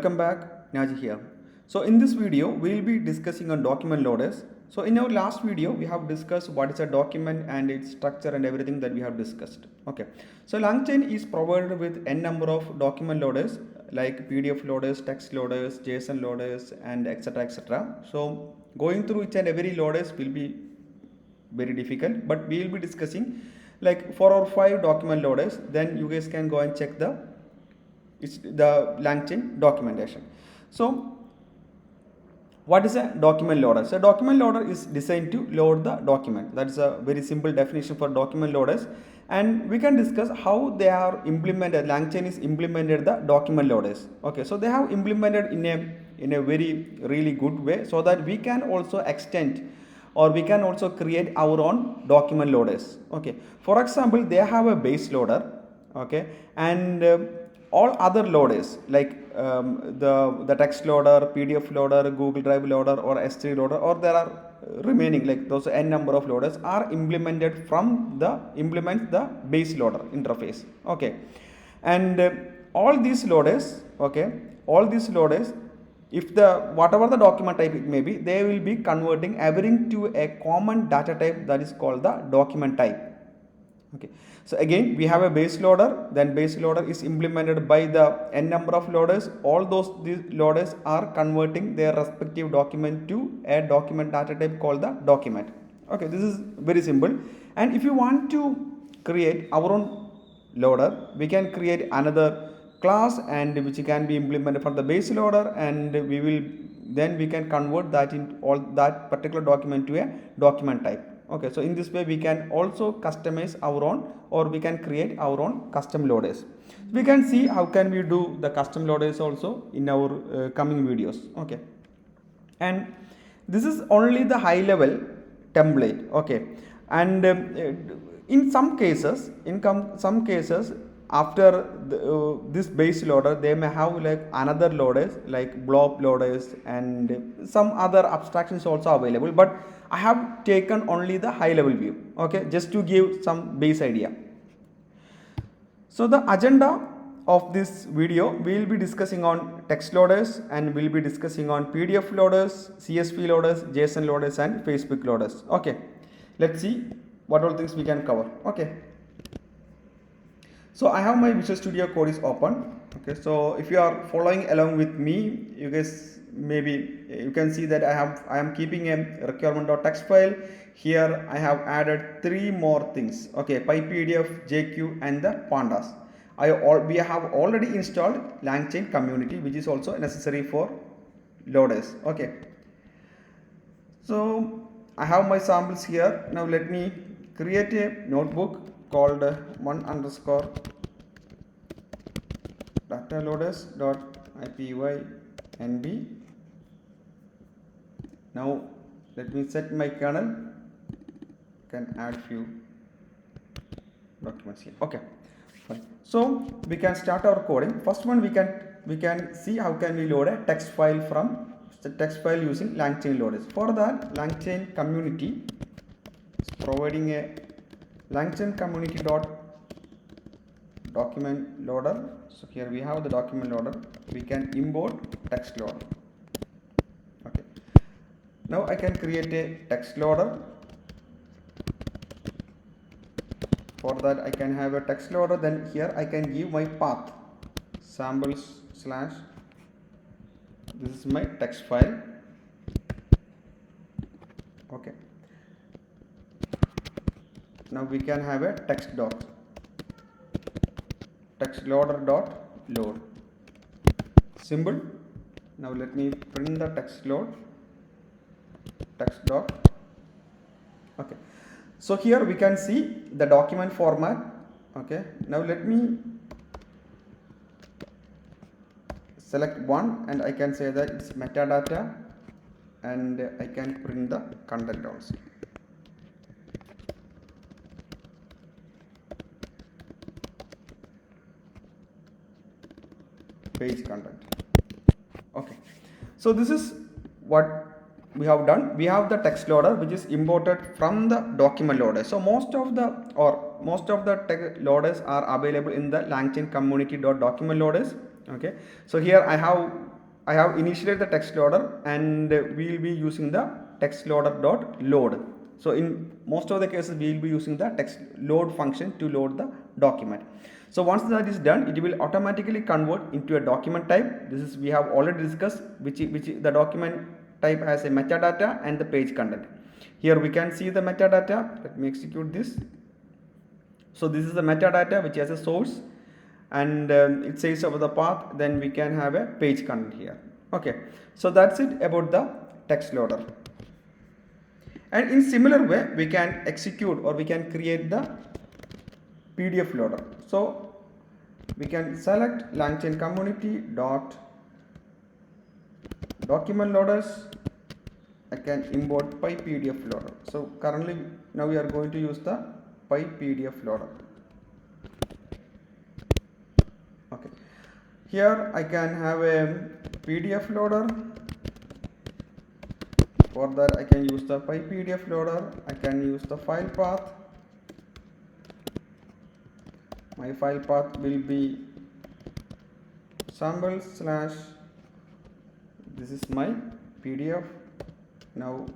Welcome back, Naji here. So in this video, we will be discussing on document loaders. So in our last video, we have discussed what is a document and its structure and everything that we have discussed. Okay. So LangChain is provided with n number of document loaders like PDF loaders, text loaders, JSON loaders, and etc. etc. So going through each and every loaders will be very difficult, but we will be discussing like 4 or 5 document loaders. Then you guys can go and check the LangChain documentation. So what is a document loader? So document loader is designed to load the document. That is a very simple definition for document loaders, and we can discuss how they are implemented. LangChain is implemented the document loaders. Okay, so they have implemented in a very really good way, so that we can also extend or we can also create our own document loaders. Okay, for example, they have a base loader. Okay, and all other loaders like the text loader, PDF loader, Google Drive loader, or S3 loader, or there are remaining like those n number of loaders are implemented from the base loader interface. Okay, and all these loaders, if the whatever the document type it may be, they will be converting everything to a common data type that is called the document type. Okay, so again we have a base loader, then base loader is implemented by the n number of loaders. All these loaders are converting their respective document to a document data type called the document. Okay, this is very simple. And if you want to create our own loader, we can create another class and which can be implemented from the base loader, and we can convert that in all that particular document to a document type. Okay, so in this way we can also customize our own, or we can create our own custom loaders. We can see how can we do the custom loaders also in our coming videos. Okay, and this is only the high level template. Okay, and in some cases after this base loader, they may have like another loaders like blob loaders and some other abstractions also available, but I have taken only the high level view. Okay, just to give some base idea. So the agenda of this video, we will be discussing on text loaders, and we will be discussing on PDF loaders, CSV loaders, JSON loaders, and Facebook loaders. Okay, let's see what all things we can cover. Okay, so I have my Visual Studio Code is open. Okay, so if you are following along with me, you guys maybe you can see that I am keeping a requirement.txt file. Here I have added 3 more things. Okay, PyPDF, JQ, and the pandas. We have already installed LangChain community, which is also necessary for loaders. Okay, so I have my samples here. Now let me create a notebook called one underscore data loaders .ipynb. Now let me set my kernel. Can add few documents here. Okay, fine. So we can start our coding. First one, we can see how can we load a text file from the text file using LangChain loaders. For that, LangChain community is providing a LangChain community document loader. So here we have the document loader. We can import text loader. Okay, now I can create a text loader. For that, I can have a text loader. Then here I can give my path samples slash. This is my text file. Okay, now we can have a text doc, text loader dot load symbol. Now let me print the text doc. Okay, so here we can see the document format. Okay, now let me select one, and I can say that it's metadata, and I can print the content also. Page content. Okay, so this is what we have done. We have the text loader which is imported from the document loader. So most of the text loaders are available in the LangChain community.document loaders. Okay, so here I have I have initiated the text loader, and we will be using the text loader dot load. So in most of the cases we will be using the text load function to load the document. So once that is done, it will automatically convert into a document type. This is we have already discussed which the document type has a metadata and the page content. Here we can see the metadata. Let me execute this. So this is the metadata which has a source, and it says about the path. Then we can have a page content here. Okay, so that's it about the text loader. And in similar way we can execute or we can create the PDF loader. So we can select LangChain community dot document loaders. I can import PyPDF loader. So currently now we are going to use the PyPDF loader. Okay, here I can have a PDF loader. For that I can use the PyPDF loader. I can use the file path. My file path will be sample slash, this is my PDF. Now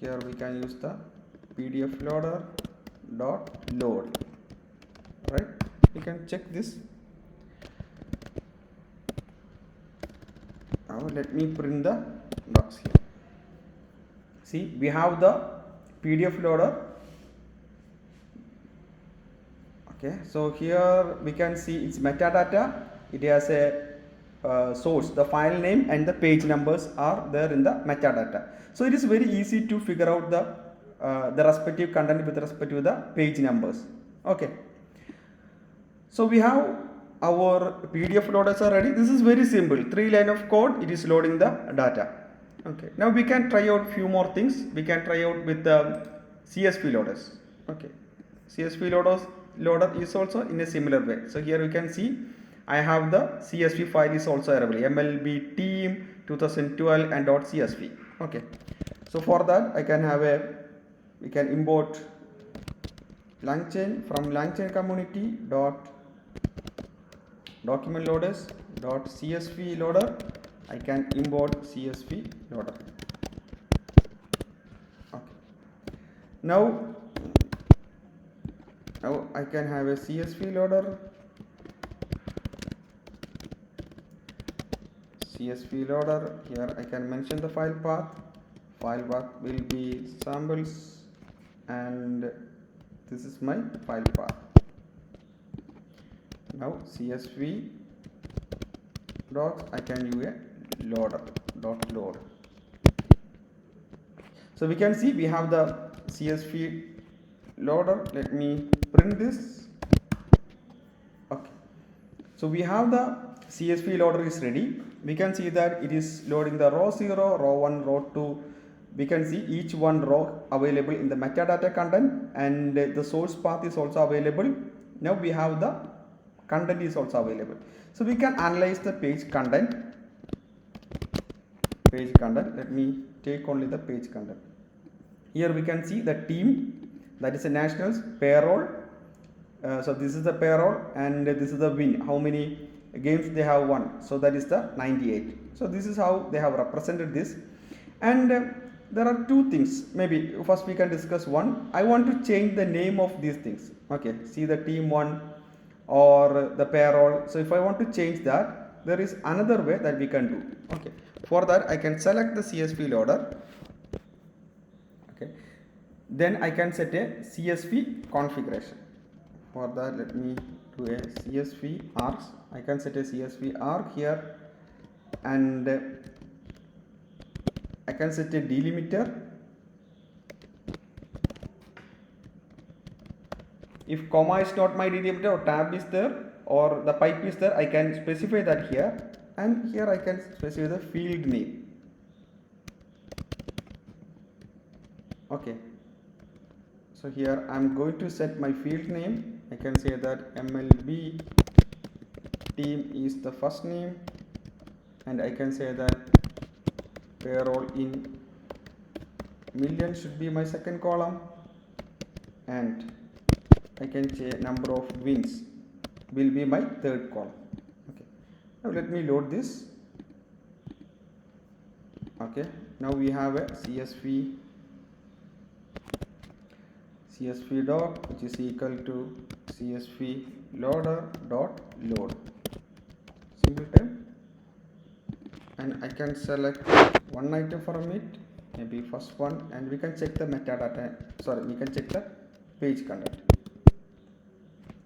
here we can use the PDF loader dot load, right? You can check this. Now let me print the docs here. See, we have the PDF loader. Okay, so here we can see its metadata. It has a source, the file name and the page numbers are there in the metadata. So it is very easy to figure out the respective content with respect to the page numbers. Okay, so we have our PDF loaders are ready. This is very simple, 3 lines of code. It is loading the data. Okay, now we can try out few more things. We can try out with the CSV loaders. Okay, CSV loader is also in a similar way. So here you can see I have the CSV file is also available, MLB team 2012 and .csv. Okay, so for that I can have we can import LangChain from LangChain community dot document loaders dot CSV loader. I can import CSV loader. Okay, now I can have a CSV loader. CSV loader, here I can mention the file path. File path will be samples, and this is my file path. Now CSV docs, I can use a loader dot load. So we can see we have the CSV loader. Let me print this. Okay, so we have the CSV loader is ready. We can see that it is loading the row 0, row 1, row 2. We can see each one row available in the metadata content, and the source path is also available. Now we have the content is also available. So we can analyze the page content. Page content. Let me take only the page content. Here we can see the team, that is a nationals, payroll. So this is the payroll, and this is the win, how many games they have won. So that is the 98. So this is how they have represented this. And there are two things. Maybe first we can discuss one. I want to change the name of these things. Okay, see the team 1 or the payroll. So if I want to change that, there is another way that we can do. Okay, for that I can select the CSV loader. Okay, then I can set a CSV configuration. For that, let me do a CSV args. I can set a CSV arg here, and I can set a delimiter. If comma is not my delimiter, or tab is there, or the pipe is there, I can specify that here, and here I can specify the field name. Okay, so here I am going to set my field name. I can say that MLB team is the first name, and I can say that payroll in million should be my second column, and I can say number of wins will be my third column. Okay, Now let me load this. Okay, now we have a CSV doc which is equal to CSV loader dot load singleton, and I can select one item from it, maybe first one, and we can check the metadata, sorry, we can check the page content.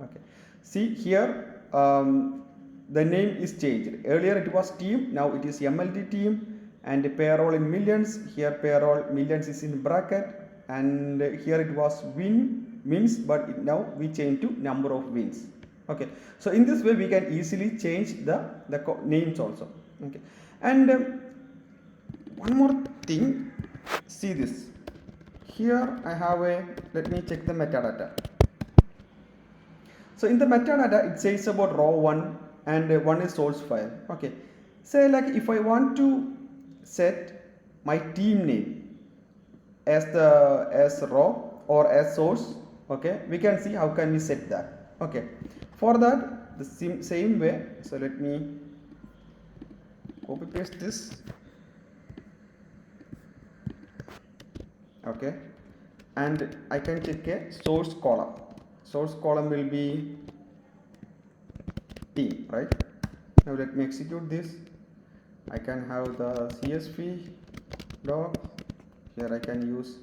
Okay, see here, the name is changed. Earlier it was team, now it is MLT team, and payroll in millions. Here payroll millions is in bracket, and here it was wins, but now we change to number of wins. Okay, so in this way we can easily change the names also. Okay, and one more thing, see this. Here I have a, let me check the metadata. So in the metadata it says about raw 1 and one is source file. Okay, say like if I want to set my team name as raw or as source, okay, we can see how can we set that. Okay, for that the same way, so let me copy paste this. Okay, and I can check a source column. Source column will be team, right? Now let me execute this. I can have the CSV doc. Here I can use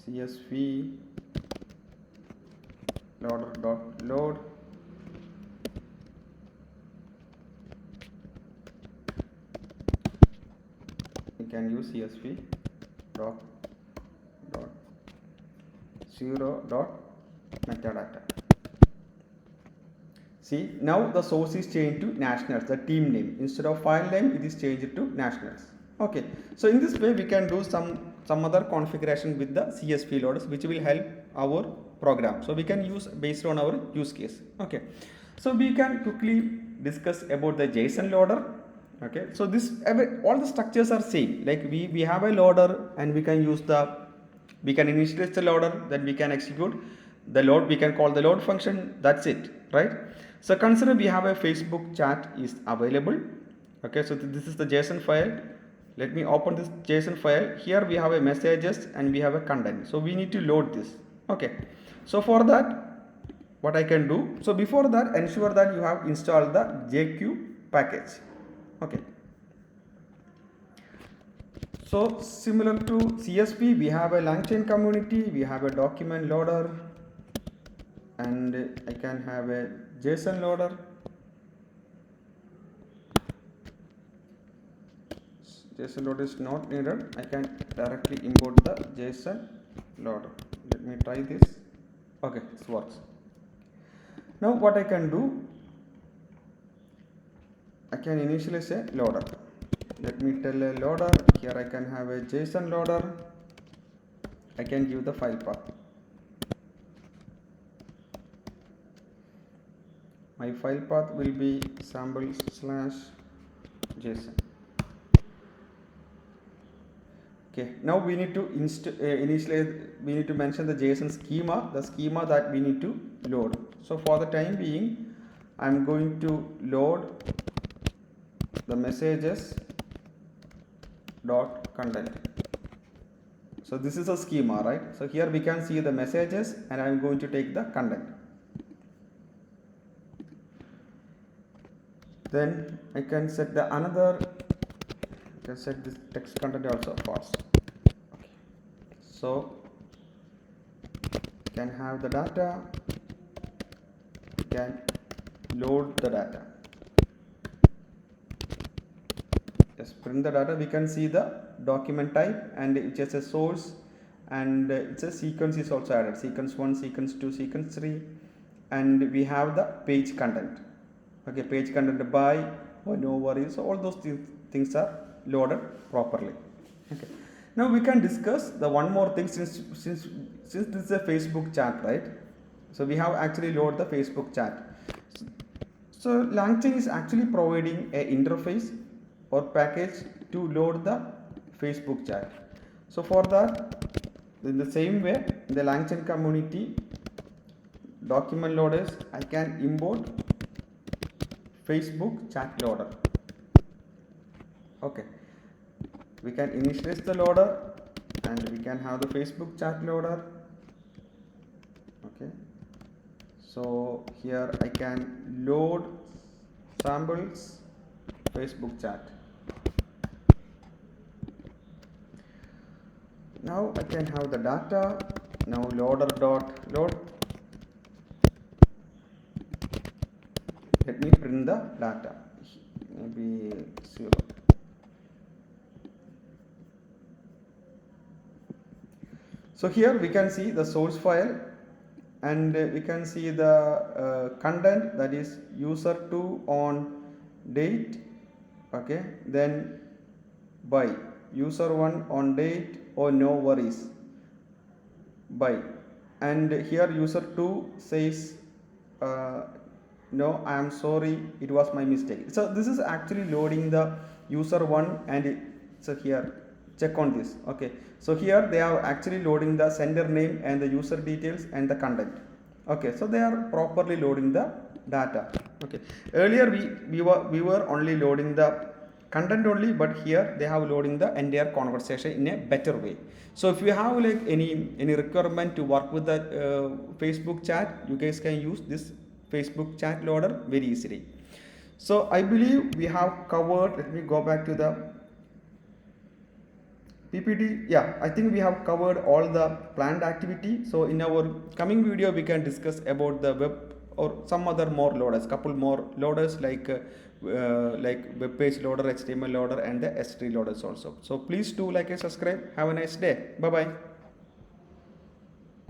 CSV loader dot load. We can use CSV doc dot 0 dot metadata. See, now the source is changed to nationals, the team name. Instead of file name, it is changed to nationals. Okay, so in this way we can do some other configuration with the CSV loaders, which will help our program. So we can use based on our use case. Okay, so we can quickly discuss about the JSON loader. Okay, so this all the structures are same. Like we have a loader, and we can use we can initialize the loader, then we can execute the load, we can call the load function, that's it, right? So consider we have a Facebook chat is available. Okay, so this is the JSON file. Let me open this JSON file. Here we have a messages and we have a content, so we need to load this. Okay, so for that what I can do, so before that ensure that you have installed the JQ package. Okay, so similar to CSV, we have a LangChain community, we have a document loader, and I can have a JSON loader. JSON loader is not needed. I can directly import the JSON loader. Let me try this. Okay, this works. Now what I can do, I can initialize a loader. Let me tell a loader. Here I can have a JSON loader. I can give the file path. My file path will be sample/JSON. Okay, now we need to initialize, we need to mention the JSON schema, the schema that we need to load. So for the time being, I am going to load the messages dot content. So this is a schema, right? So here we can see the messages, and I am going to take the content. Then I can set the another, I can set this text content also false. Okay. So can have the data, can load the data. Just print the data. We can see the document type, and it's just a source, and it's a sequence is also added, sequence 1, sequence 2, sequence 3, and we have the page content. Okay, page content by, no worries, so all those things are loaded properly. Okay, now we can discuss the one more thing, since this is a Facebook chat, right? So we have actually load the Facebook chat. So LangChain is actually providing a interface or package to load the Facebook chat. So for that, in the same way, in the LangChain community document loaders, I can import Facebook chat loader. Okay, we can initialize the loader and we can have the Facebook chat loader. Okay, so here I can load samples Facebook chat. Now I can have the data. Now loader dot load. Let me print the data. Maybe 0. So here we can see the source file, and we can see the content, that is user2 on date. Okay, then by user1 on date, or no worries, by, and here user2 says no, I am sorry, it was my mistake. So this is actually loading the user1, and so here check on this. Okay, so here they are actually loading the sender name and the user details and the content. Okay, so they are properly loading the data. Okay, earlier we were only loading the content only, but here they have loading the entire conversation in a better way. So if you have like any requirement to work with the Facebook chat, you guys can use this Facebook chat loader very easily. So I believe we have covered. Let me go back to the PPT. Yeah, I think we have covered all the planned activity. So in our coming video, we can discuss about the web or some other more loaders, couple more loaders like web page loader, HTML loader, and the S3 loaders also. So please do like and subscribe. Have a nice day. Bye bye.